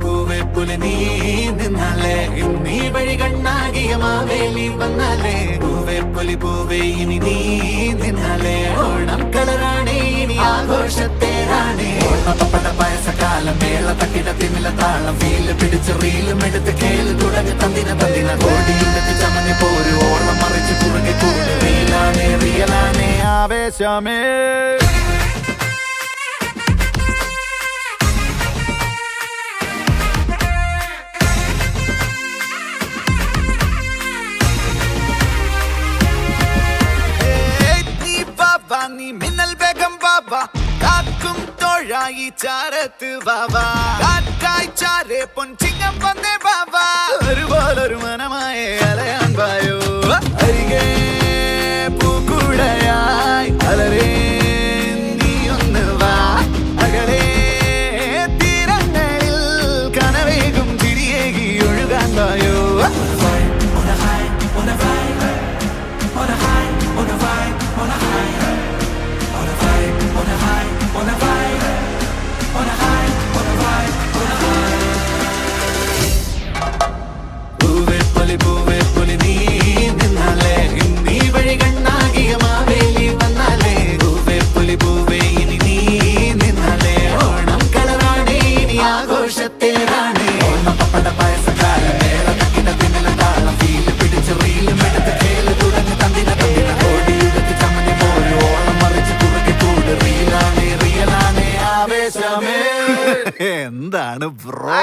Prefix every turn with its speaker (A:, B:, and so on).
A: പൂവേ പുലി നീ നിന്നാലേ നീ വഴി കണ്ണാകിയ മാവേലി വന്നാലേ പൂവേ ഇനി നീ നിന്നാലേ ഓണം കളറാണേ ഇനി ആഘോഷത്തേരാണേ ഓണപ്പട പായസക്കാലം മേള തട്ടിട തിമില താളം വീല് പിടിച്ച് റീലും എടുത്ത് കേള് തുടങ്ങി തന്തിന കോടിയുണ്ടെത്തി ചമഞ്ഞ് പോരു ഓളം മറിച്ച് കുറുകെ കൂട് റിയലാണേ ആവേശമേ. നീ മിന്നൽ വേഗം ബാബാ കാക്കും തോഴായി ചാരത്ത് ബാബാ കാറ്റായി ചാരേ പൊൻചിങ്ങം വന്നേ ബാബാ ഒരുപോലൊരു മനമായ അലയാൻ പായോ അരികെ പൂക്കുടയായി അലരേ നീ ഒന്ന് വാ അകലേ തീരങ്ങളിൽ കനവേകും തിരിയേകി ഒഴുകാൻ പായോ പൂവേ പുലി നീ നിന്നാലേ നീ വഴി കണ്ണാകിയ മാവേലി വന്നാലേ പൂവേ ഇനി നീ നിന്നാലേ ഓണം കളറാണേ ഇനി ആഘോഷത്തേരാണേ ഓണപ്പട പായസക്കാലം മേള തക്കിട തിമില താളം വീല് പിടിച്ച് റീലും എടുത്ത് കേള് തുടങ്ങി തന്തിന കോടിയുടത്തി ചമഞ്ഞ് പോരു ഓളം മറിച്ച് കുറുകെ കൂട് റിയലാണേ ആവേശമേ. എന്താണ് ബ്രോ?